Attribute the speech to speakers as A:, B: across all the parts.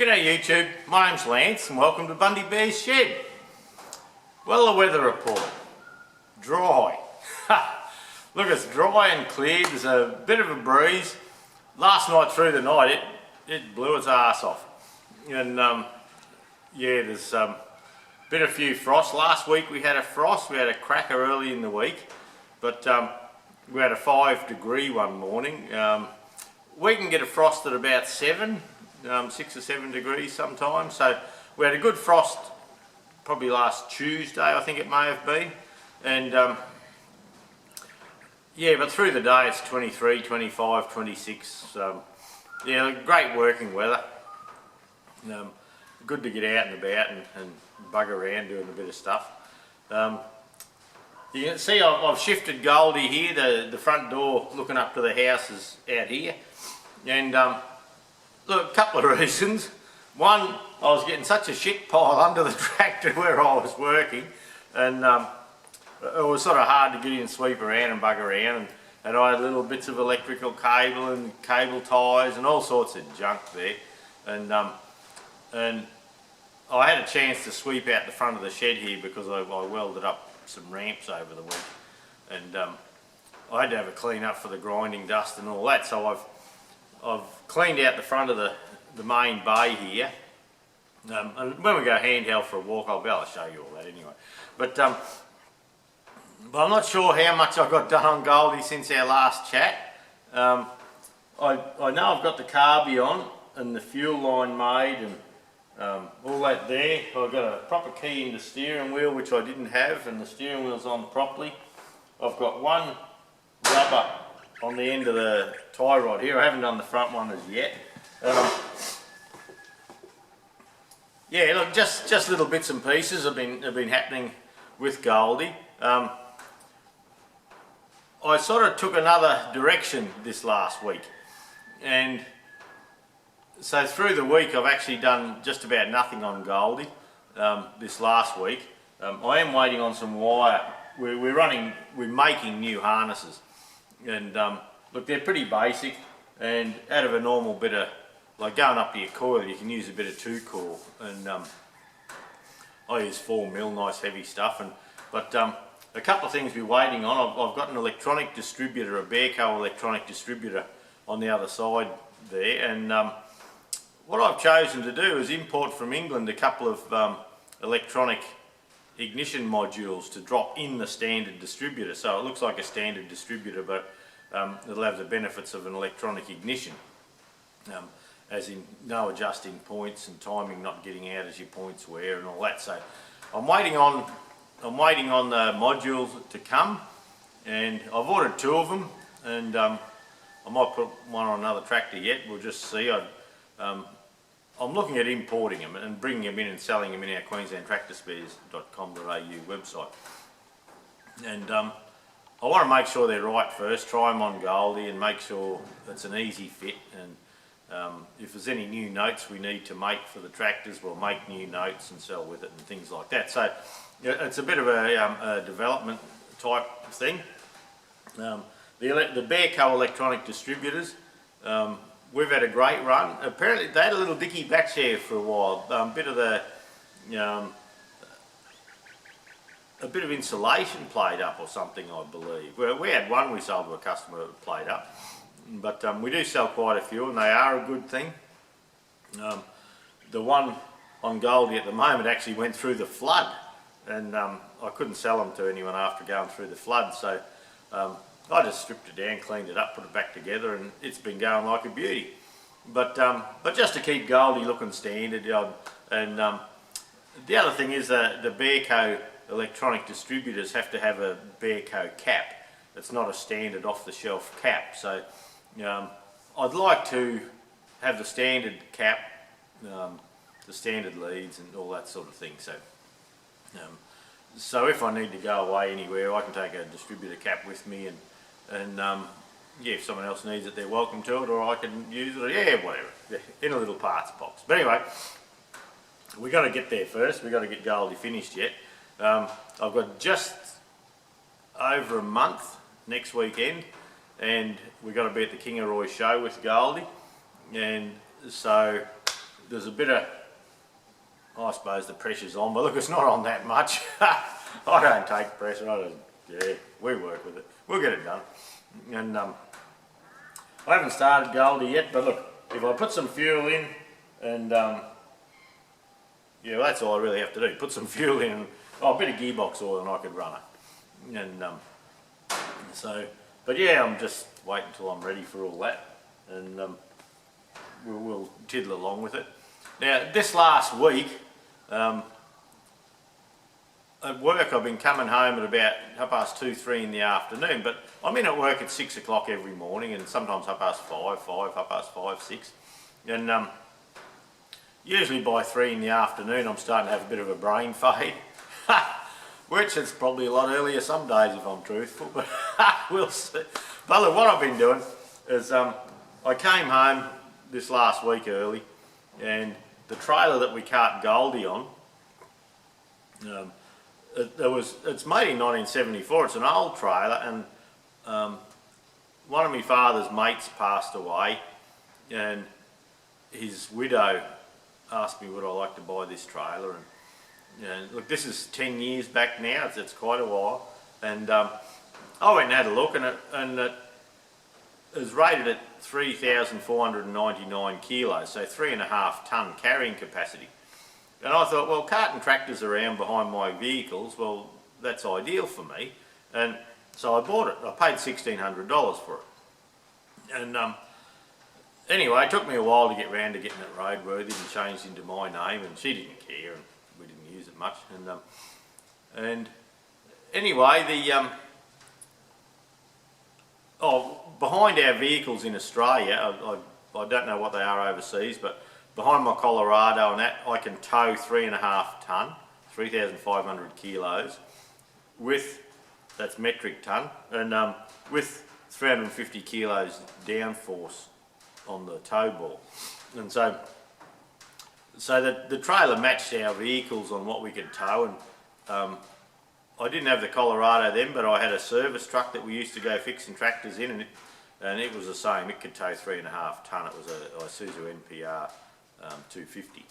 A: G'day YouTube, my name's Lance and welcome to Bundy Bear's Shed. Well, the weather report. Dry. Look, it's dry and clear, there's a bit of a breeze. Last night through the night it blew its ass off. And yeah, there's been a few frosts. Last week we had a frost, we had a cracker early in the week. But we had a 5-degree one morning. We can get a frost at about 7. 6 or 7 degrees sometimes, so we had a good frost probably last Tuesday, I think it may have been, and yeah, but through the day it's 23, 25, 26, yeah, great working weather. Good to get out and about and bug around doing a bit of stuff. You can see I've shifted Goldie here, the front door looking up to the house is out here, and look, a couple of reasons. One, I was getting such a shit pile under the tractor where I was working, and it was sort of hard to get in and sweep around and bug around, and I had little bits of electrical cable and cable ties and all sorts of junk there, and I had a chance to sweep out the front of the shed here because I welded up some ramps over the week, and I had to have a clean up for the grinding dust and all that, so I've cleaned out the front of the main bay here, and when we go handheld for a walk I'll be able to show you all that anyway. But I'm not sure how much I got done on Goldie since our last chat. I know I've got the carby on and the fuel line made and all that there. I've got a proper key in the steering wheel, which I didn't have, and the steering wheel's on properly. I've got one rubber on the end of the tie rod here. I haven't done the front one as yet. Yeah, look, just little bits and pieces have been happening with Goldie. I sort of took another direction this last week, and so through the week I've actually done just about nothing on Goldie this last week. I am waiting on some wire. We're making new harnesses. And look, they're pretty basic, and out of a normal bit of, like going up to your coil, you can use a bit of 2-core, and I use 4mm, nice heavy stuff. But a couple of things we're waiting on. I've got an electronic distributor, a Bearco electronic distributor on the other side there, and what I've chosen to do is import from England a couple of electronic ignition modules to drop in the standard distributor, so it looks like a standard distributor, but it'll have the benefits of an electronic ignition, as in no adjusting points and timing not getting out as your points wear and all that. So I'm waiting on the modules to come, and I've ordered 2 of them, and I might put one on another tractor yet. We'll just see. I'm looking at importing them and bringing them in and selling them in our queenslandtractorspares.com.au website. And I want to make sure they're right first, try them on Goldie and make sure it's an easy fit. And if there's any new notes we need to make for the tractors, we'll make new notes and sell with it and things like that. So it's a bit of a development type thing. The Bearco electronic distributors, we've had a great run. Apparently they had a little dicky batch there for a while. A bit of insulation played up or something, I believe. We had one we sold to a customer that played up, but we do sell quite a few, and they are a good thing. The one on Goldie at the moment actually went through the flood, and I couldn't sell them to anyone after going through the flood, so I just stripped it down, cleaned it up, put it back together, and it's been going like a beauty. But just to keep Goldie looking standard, and the other thing is that the Bearco electronic distributors have to have a Bearco cap. It's not a standard off-the-shelf cap, so I'd like to have the standard cap, the standard leads and all that sort of thing. So if I need to go away anywhere, I can take a distributor cap with me, and yeah, if someone else needs it, they're welcome to it, or I can use it, yeah, whatever, in a little parts box. But anyway, we've got to get there first. We've got to get Goldie finished yet. I've got just over a month next weekend, and we've got to be at the Kangaroo show with Goldie, and so there's a bit of, I suppose the pressure's on, but look, it's not on that much. I don't take pressure, yeah, we work with it. We'll get it done. And I haven't started Goldie yet, but look, if I put some fuel in and, yeah, well, that's all I really have to do. Put some fuel in, and, a bit of gearbox oil and I could run it. And so, but yeah, I'm just waiting until I'm ready for all that. And we'll tiddle along with it. Now, this last week, at work I've been coming home at about 2:30, 3 in the afternoon, but I'm in at work at 6 o'clock every morning, and sometimes 5:30, 6. And usually by 3 in the afternoon I'm starting to have a bit of a brain fade, which is probably a lot earlier some days if I'm truthful, but we'll see. But look, what I've been doing is I came home this last week early, and the trailer that we cart Goldie on, it's made in 1974. It's an old trailer, and one of my father's mates passed away, and his widow asked me would I like to buy this trailer. And look, this is 10 years back now. It's quite a while, and I went and had a look, and it is rated at 3,499 kilos, so 3.5 tonne carrying capacity. And I thought, well, carting tractors around behind my vehicles, well, that's ideal for me. And so I bought it. I paid $1,600 for it. And anyway, it took me a while to get round to getting it roadworthy and changed into my name, and she didn't care, and we didn't use it much. And anyway, behind our vehicles in Australia, I don't know what they are overseas, but behind my Colorado and that, I can tow 3.5 tonne, 3,500 kilos, that's metric tonne, and with 350 kilos downforce on the tow ball. And so the trailer matched our vehicles on what we could tow, and I didn't have the Colorado then, but I had a service truck that we used to go fixing tractors in, and it was the same. It could tow 3.5 tonne. It was a Isuzu NPR 250,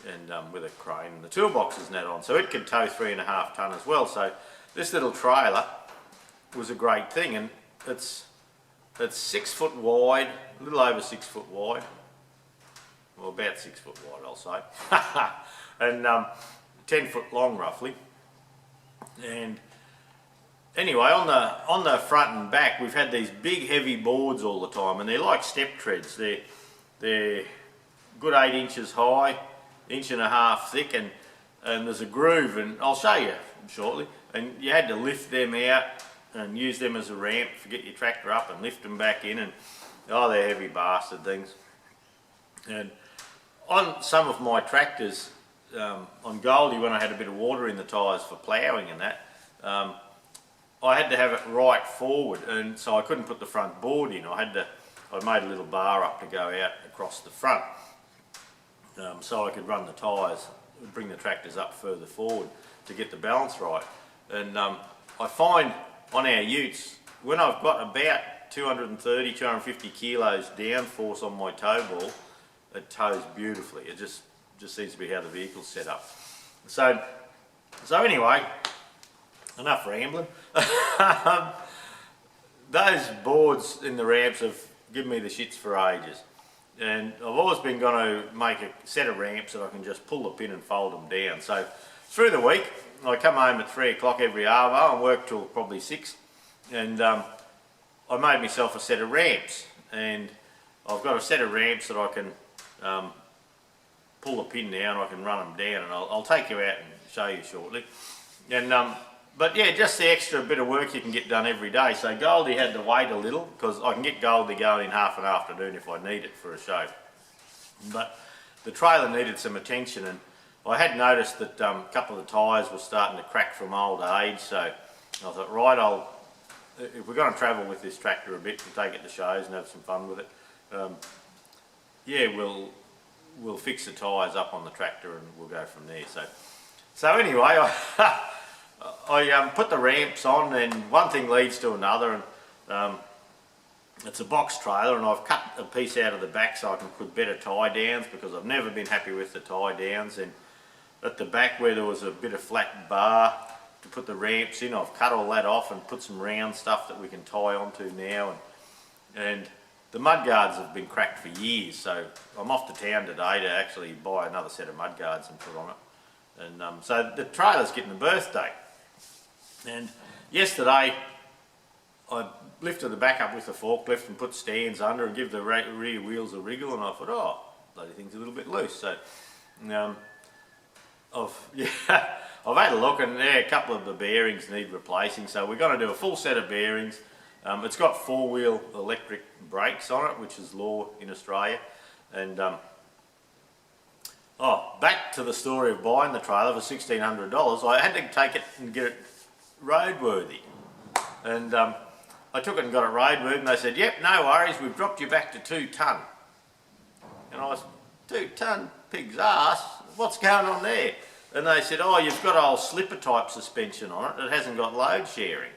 A: and with a crane and the toolboxes and that on, so it could tow 3.5 tonne as well. So this little trailer was a great thing, and it's 6 foot wide, a little over 6 foot wide, well, about 6 foot wide I'll say, and 10 foot long roughly. And anyway, on the front and back, we've had these big heavy boards all the time, and they're like step treads. They're good 8 inches high, 1.5 inches thick, and there's a groove, and I'll show you shortly. And you had to lift them out and use them as a ramp to get your tractor up and lift them back in, and they're heavy bastard things. And on some of my tractors, on Goldie, when I had a bit of water in the tyres for ploughing and that, I had to have it right forward, and so I couldn't put the front board in. I made a little bar up to go out across the front, so I could run the tyres, bring the tractors up further forward to get the balance right. And I find on our utes, when I've got about 230, 250 kilos downforce on my tow ball, it tows beautifully. It just seems to be how the vehicle's set up. So anyway, enough rambling. Those boards in the ramps have given me the shits for ages, and I've always been going to make a set of ramps that I can just pull the pin and fold them down. So through the week, I come home at 3 o'clock every arvo and work till probably 6, and I made myself a set of ramps, and I've got a set of ramps that I can pull the pin down, I can run them down, and I'll take you out and show you shortly. And but yeah, just the extra bit of work you can get done every day. So Goldie had to wait a little, because I can get Goldie going in half an afternoon if I need it for a show. But the trailer needed some attention, and I had noticed that a couple of the tyres were starting to crack from old age, so I thought, right, if we're going to travel with this tractor a bit and take it to shows and have some fun with it, yeah, we'll fix the tyres up on the tractor and we'll go from there. So anyway, I put the ramps on, and one thing leads to another, and it's a box trailer, and I've cut a piece out of the back so I can put better tie downs, because I've never been happy with the tie downs. And at the back where there was a bit of flat bar to put the ramps in, I've cut all that off and put some round stuff that we can tie onto now. And the mud guards have been cracked for years, so I'm off to town today to actually buy another set of mud guards and put on it. And so the trailer's getting a birthday. And yesterday I lifted the back up with the forklift and put stands under and give the rear wheels a wriggle, and I thought, oh, bloody thing's a little bit loose. So I've had a look, and a couple of the bearings need replacing, so we're going to do a full set of bearings. It's got 4-wheel electric brakes on it, which is law in Australia. And back to the story of buying the trailer for $1,600. I had to take it and get it roadworthy. And I took it and got it roadworthy, and they said, yep, no worries, we've dropped you back to 2 tonne. And I was, 2 tonne, pig's ass, what's going on there? And they said, oh, you've got an old slipper type suspension on it, it hasn't got load sharing.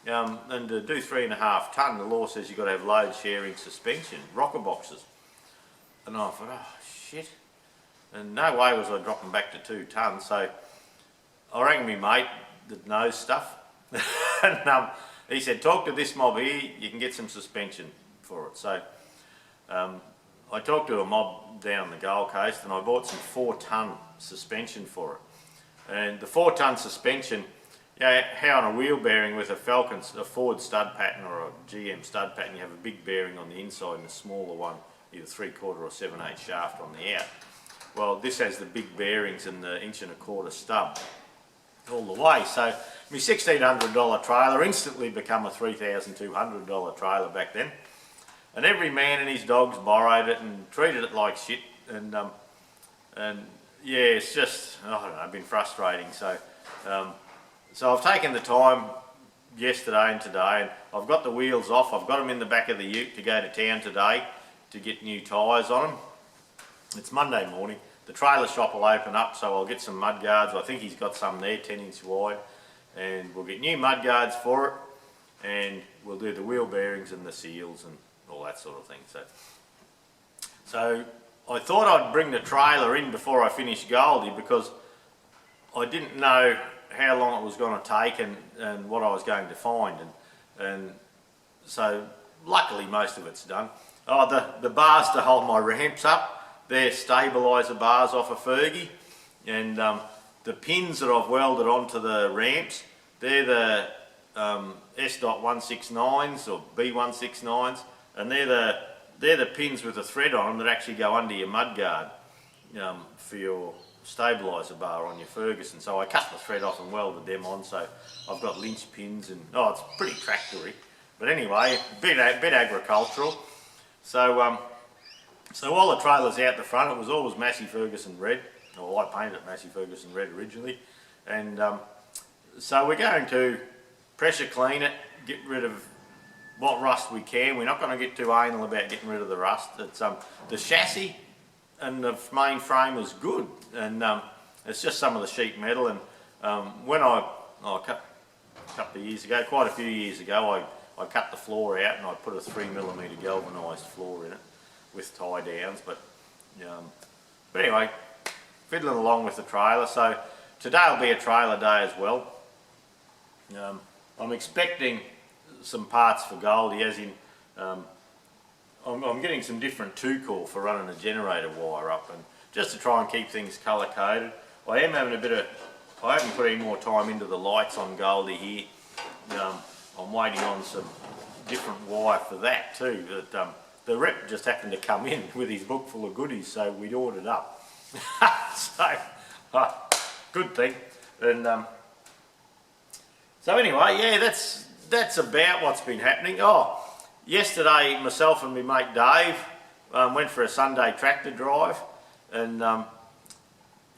A: And to do 3.5 tonne, the law says you've got to have load sharing suspension, rocker boxes. And I thought, oh shit. And no way was I dropping back to 2 tonne, so I rang me mate that knows stuff. And he said, talk to this mob here, you can get some suspension for it. So I talked to a mob down the Gold Coast, and I bought some 4 tonne suspension for it. And the 4 tonne suspension, how on a wheel bearing with a Falcon, a Ford stud pattern or a GM stud pattern, you have a big bearing on the inside and a smaller one, either 3/4 or 7/8 shaft on the out. Well, this has the big bearings and the 1.25" stub all the way. So my $1,600 trailer instantly become a $3,200 trailer back then. And every man and his dogs borrowed it and treated it like shit. And yeah, it's just, I don't know, been frustrating. So I've taken the time yesterday and today, and I've got the wheels off. I've got them in the back of the ute to go to town today to get new tyres on them. It's Monday morning. The trailer shop will open up, so I'll get some mud guards. I think he's got some there, 10-inch wide. And we'll get new mud guards for it, and we'll do the wheel bearings and the seals and all that sort of thing. So I thought I'd bring the trailer in before I finish Goldie, because I didn't know how long it was going to take and what I was going to find. And so luckily most of it's done. Oh, the bars to hold my ramps up, they're stabiliser bars off a Fergie, and the pins that I've welded onto the ramps, they're the S.169s or B169s, and they're the pins with the thread on them that actually go under your mudguard for your stabiliser bar on your Ferguson. So I cut the thread off and welded them on, so I've got lynch pins, and it's pretty tractory. But anyway, bit agricultural. So while the trailer's out the front, it was always Massey Ferguson red. Well, I painted it Massey Ferguson red originally. And so we're going to pressure clean it, get rid of what rust we can. We're not going to get too anal about getting rid of the rust. It's the chassis and the main frame is good, and it's just some of the sheet metal. And when a couple of years ago, quite a few years ago, I cut the floor out and I put a 3mm galvanised floor in it with tie downs. But anyway, fiddling along with the trailer. So today will be a trailer day as well. I'm expecting some parts for Goldie, as in I'm getting some different 2-core for running a generator wire up, and just to try and keep things colour coded. I haven't put any more time into the lights on Goldie here. I'm waiting on some different wire for that too. The rep just happened to come in with his book full of goodies, so we'd ordered up. So good thing. And so anyway, yeah, that's about what's been happening. Oh, yesterday myself and my mate Dave went for a Sunday tractor drive, and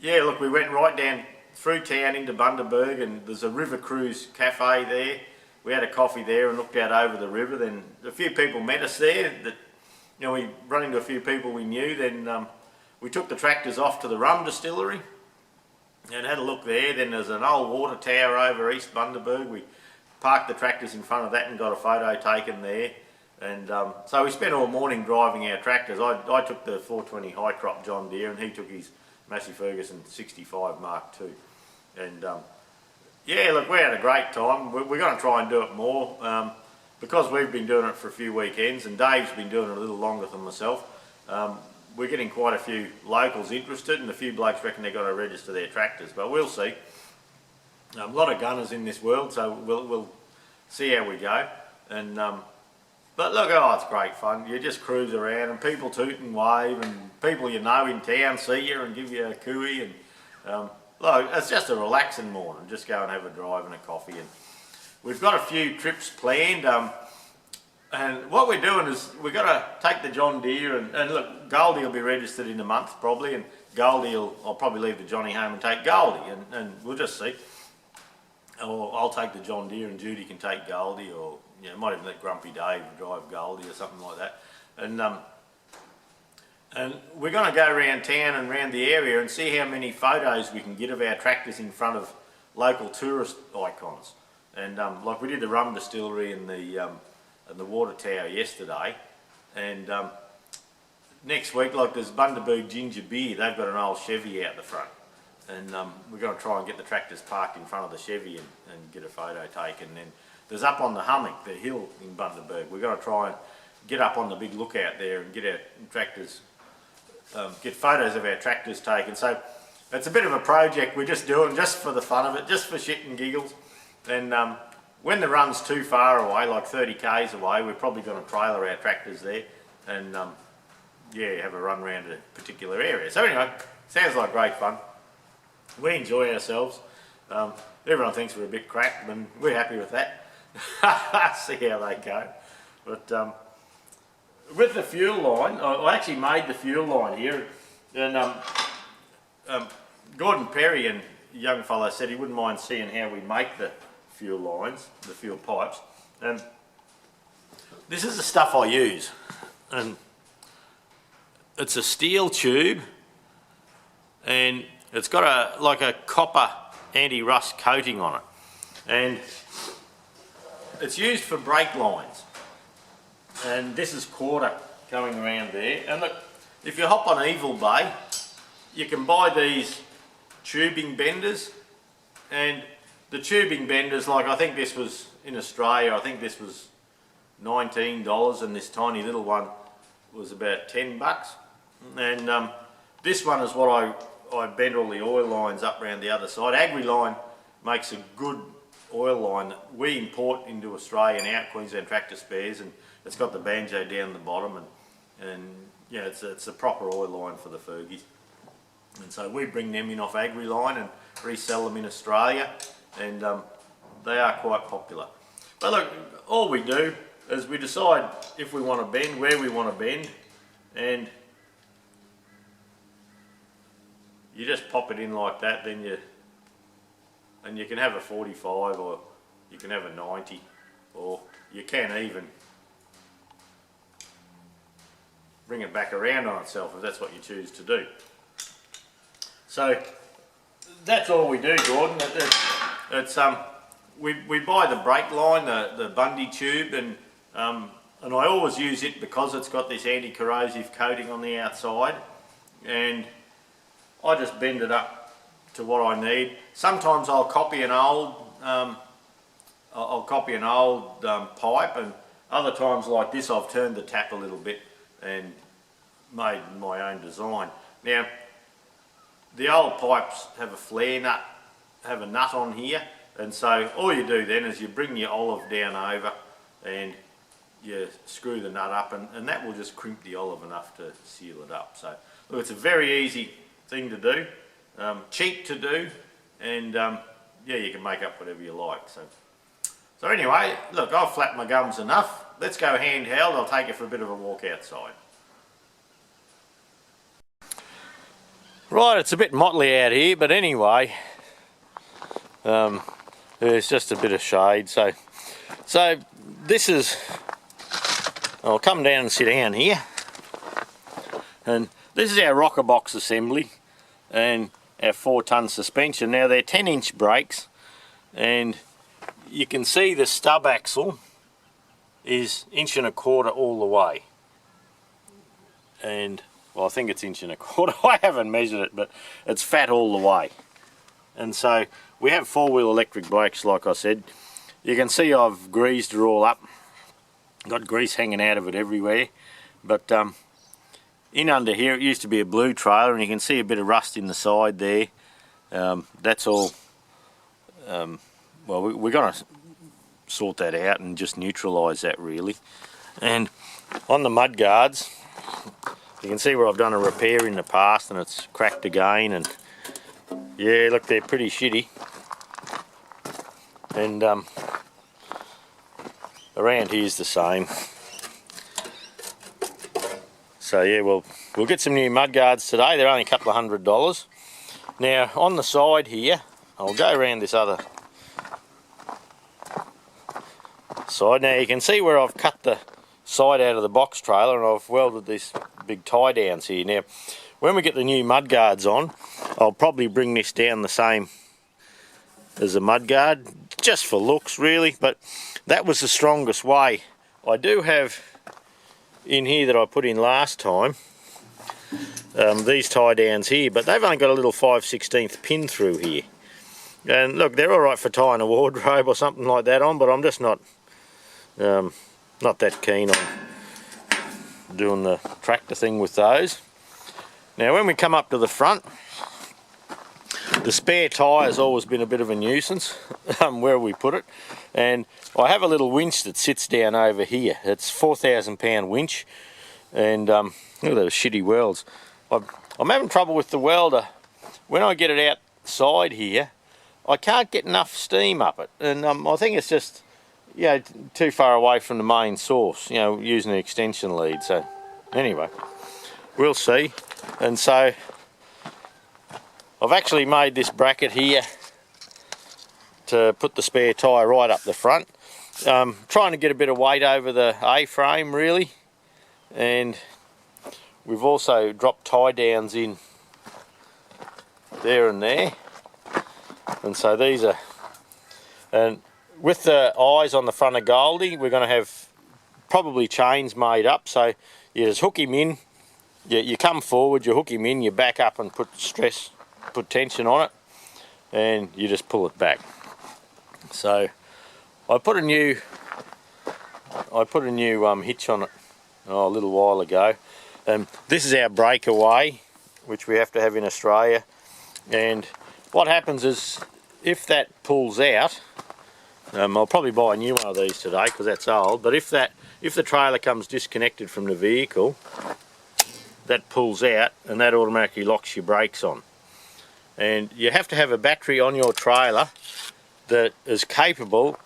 A: yeah, look, we went right down through town into Bundaberg, and there's a River Cruise cafe there. We had a coffee there and looked out over the river. Then a few people met us there. We run into a few people we knew. Then we took the tractors off to the rum distillery and had a look there. Then there's an old water tower over East Bundaberg. We parked the tractors in front of that and got a photo taken there. And so we spent all morning driving our tractors. I took the 420 high crop John Deere and he took his Massey Ferguson 65 Mark II. And yeah, look, we had a great time. We're going to try and do it more. Because we've been doing it for a few weekends and Dave's been doing it a little longer than myself, we're getting quite a few locals interested and a few blokes reckon they've got to register their tractors, but we'll see. A lot of gunners in this world, so we'll see how we go. And but look, oh, it's great fun. You just cruise around and people toot and wave and people you know in town see you and give you a cooey. And look, it's just a relaxing morning. Just go and have a drive and a coffee. And we've got a few trips planned. And what we're doing is we've got to take the John Deere and look, Goldie will be registered in a month probably, and Goldie I'll probably leave the Johnny home and take Goldie, and we'll just see. Or I'll take the John Deere and Judy can take Goldie, or you know, might even let Grumpy Dave drive Goldie or something like that. And we're going to go around town and around the area and see how many photos we can get of our tractors in front of local tourist icons. And like we did the rum distillery and the water tower yesterday, and next week, like there's Bundy ginger beer, they've got an old Chevy out the front, and we're going to try and get the tractors parked in front of the Chevy and get a photo taken. And then there's up on the hummock, the hill in Bundaberg, we're going to try and get up on the big lookout there and get our tractors, get photos of our tractors taken. So it's a bit of a project we're just doing just for the fun of it, just for shit and giggles. And when the run's too far away, like 30 k's away, we're probably going to trailer our tractors there and yeah, have a run around a particular area. So anyway, sounds like great fun. We enjoy ourselves. Everyone thinks we're a bit crap, and we're happy with that. See how they go. But with the fuel line, I actually made the fuel line here, and Gordon Perry and a young fellow said he wouldn't mind seeing how we make the fuel lines, the fuel pipes. And this is the stuff I use, and it's a steel tube, and it's got like a copper anti-rust coating on it, and it's used for brake lines. And this is quarter coming around there. And look, if you hop on Evil Bay, you can buy these tubing benders, and the tubing benders, like I think this was in Australia, I think this was $19, and this tiny little one was about $10. And this one is what I bent all the oil lines up around the other side. Agri-Line makes a good oil line that we import into Australia now, Queensland Tractor Spares, and it's got the banjo down the bottom, and yeah, it's a proper oil line for the Fergies. And so we bring them in off Agri-Line and resell them in Australia, and they are quite popular. But look, all we do is we decide if we want to bend, where we want to bend, and you just pop it in like that, then you can have a 45, or you can have a 90, or you can even bring it back around on itself if that's what you choose to do. So that's all we do, Gordon. It's we buy the brake line, the Bundy tube, and I always use it because it's got this anti-corrosive coating on the outside, and I just bend it up to what I need. Sometimes I'll copy an old pipe, and other times like this I've turned the tap a little bit and made my own design. Now the old pipes have a flare nut, have a nut on here, and so all you do then is you bring your olive down over and you screw the nut up, and that will just crimp the olive enough to seal it up. So look, it's a very easy thing to do, cheap to do, and yeah, you can make up whatever you like. So anyway, look, I've flapped my gums enough. Let's go handheld. I'll take you for a bit of a walk outside. Right, it's a bit motley out here, but anyway, there's just a bit of shade. So this is, I'll come down and sit down here, and this is our rocker box assembly and our 4-ton suspension. Now they're 10-inch brakes, and you can see the stub axle is 1.25 inches all the way. And, well, I think it's 1.25 inches. I haven't measured it, but it's fat all the way. And so we have 4-wheel electric brakes, like I said. You can see I've greased it all up. Got grease hanging out of it everywhere. But in under here, it used to be a blue trailer, and you can see a bit of rust in the side there. That's all. Well, we're going to sort that out and just neutralise that, really. And on the mud guards, you can see where I've done a repair in the past and it's cracked again, and yeah, look, they're pretty shitty. And around here's the same. So yeah, we'll get some new mud guards today. They're only a couple of $100. Now on the side here, I'll go around this other side. Now you can see where I've cut the side out of the box trailer and I've welded these big tie downs here. Now when we get the new mud guards on, I'll probably bring this down the same as a mud guard, just for looks really, but that was the strongest way. I do have in here that I put in last time these tie downs here, but they've only got a little 5/16 pin through here. And look, they're alright for tying a wardrobe or something like that on, but I'm just not that keen on doing the tractor thing with those. Now when we come up to the front, the spare tyre has always been a bit of a nuisance where we put it, and I have a little winch that sits down over here. It's 4,000 pound winch, and look at those shitty welds. I'm having trouble with the welder. When I get it outside here, I can't get enough steam up it, and I think it's just, you know, too far away from the main source, you know, using the extension lead. So anyway, we'll see. And so I've actually made this bracket here to put the spare tyre right up the front. Trying to get a bit of weight over the A-frame really, and we've also dropped tie downs in there and there, and so these are, and with the eyes on the front of Goldie, we're going to have probably chains made up, so you just hook him in, you come forward, you hook him in, you back up and put tension on it, and you just pull it back. So I put a new hitch on it a little while ago. This is our breakaway, which we have to have in Australia, and what happens is if that pulls out, I'll probably buy a new one of these today because that's old, but if the trailer comes disconnected from the vehicle, that pulls out and that automatically locks your brakes on. And you have to have a battery on your trailer that is capable,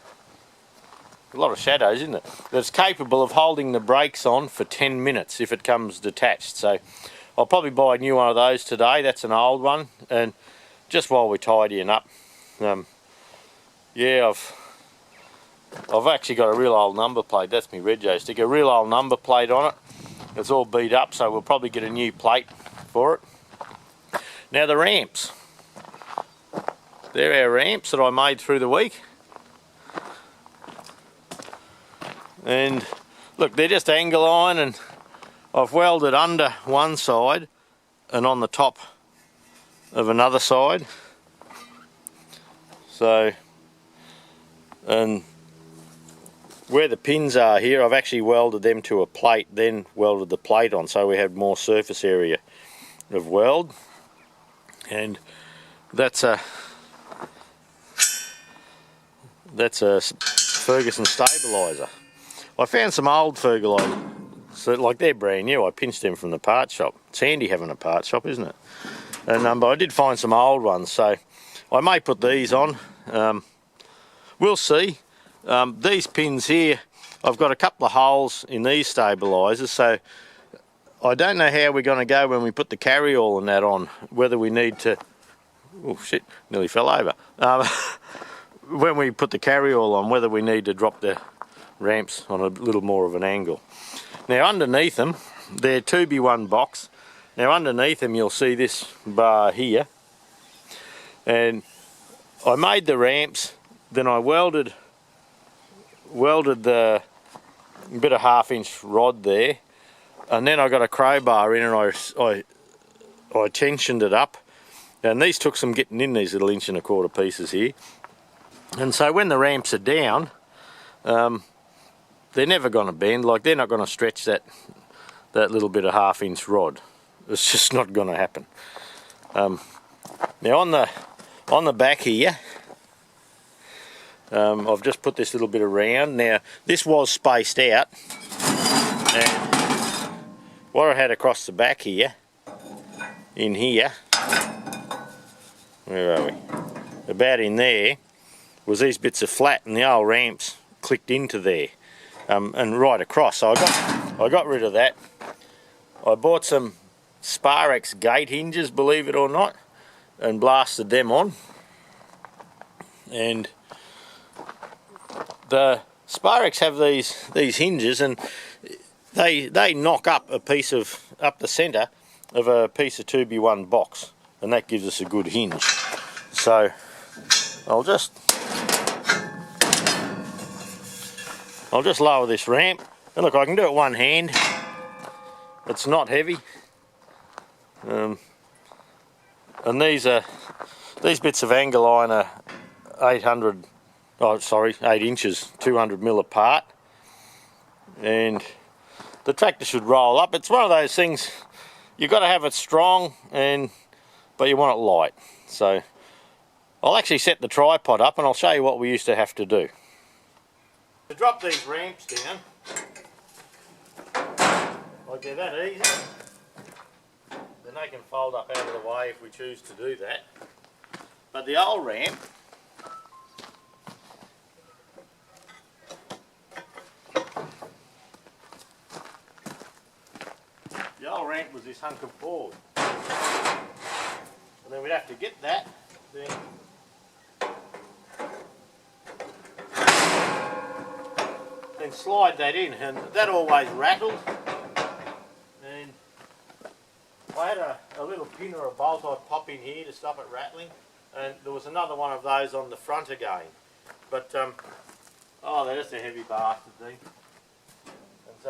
A: a lot of shadows isn't it, that's capable of holding the brakes on for 10 minutes if it comes detached. So I'll probably buy a new one of those today. That's an old one, and just while we're tidying up, yeah, I've actually got a real old number plate. That's my rego stick, a real old number plate on it. It's all beat up, so we'll probably get a new plate for it. Now the ramps, they're our ramps that I made through the week, and look, they're just angle iron, and I've welded under one side and on the top of another side. So, and where the pins are here, I've actually welded them to a plate, then welded the plate on, so we have more surface area of weld. And that's a Ferguson stabilizer. I found some old Ferguson, so like they're brand new. I pinched them from the part shop. It's handy having a part shop, isn't it? And but I did find some old ones, so I may put these on. We'll see. These pins here, I've got a couple of holes in these stabilizers, so I don't know how we're going to go when we put the carry-all and that on, whether we need to, oh shit, nearly fell over, when we put the carry-all on, whether we need to drop the ramps on a little more of an angle. Now underneath them, they're 2x1 box. Now underneath them you'll see this bar here, and I made the ramps, then I welded the a bit of 1/2 inch rod there, and then I got a crowbar in and I tensioned it up, and these took some getting in, these little 1 1/4 inch pieces here. And so when the ramps are down, they're never going to bend. Like, they're not going to stretch that little bit of 1/2 inch rod. It's just not going to happen. Now on the back here, I've just put this little bit around. Now this was spaced out, and what I had across the back here, in here, where are we? About in there, was these bits of flat, and the old ramps clicked into there, and right across. So I got rid of that. I bought some Sparex gate hinges, believe it or not, and blasted them on. And the Sparex have these hinges, and they knock up up the centre of a piece of 2x1 box, and that gives us a good hinge. So I'll just lower this ramp, and look, I can do it one hand. It's not heavy, and these bits of angle iron are 8 inches, 200mm apart, and the tractor should roll up. It's one of those things, you've got to have it strong, but you want it light. So I'll actually set the tripod up and I'll show you what we used to have to do. To drop these ramps down, like they're that easy, then they can fold up out of the way if we choose to do that. But the old ramp, was this hunk of board, and then we'd have to get that, then slide that in, and that always rattled. And I had a little pin or a bolt I'd pop in here to stop it rattling, and there was another one of those on the front again. But oh, they're just a heavy bastard thing. And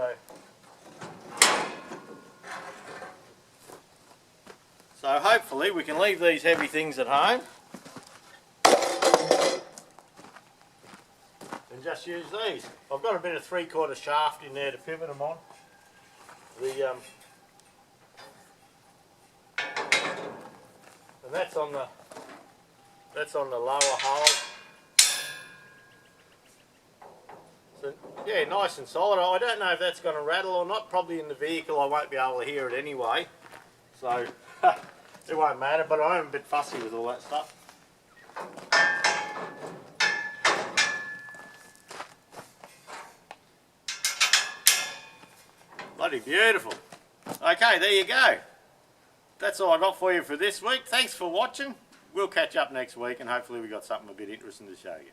A: so hopefully we can leave these heavy things at home and just use these. I've got a bit of 3/4 shaft in there to pivot them on. And that's on the lower hole. So yeah, nice and solid. I don't know if that's going to rattle or not. Probably in the vehicle I won't be able to hear it anyway, so it won't matter, but I am a bit fussy with all that stuff. Bloody beautiful. Okay, there you go. That's all I got for you for this week. Thanks for watching. We'll catch up next week, and hopefully we got something a bit interesting to show you.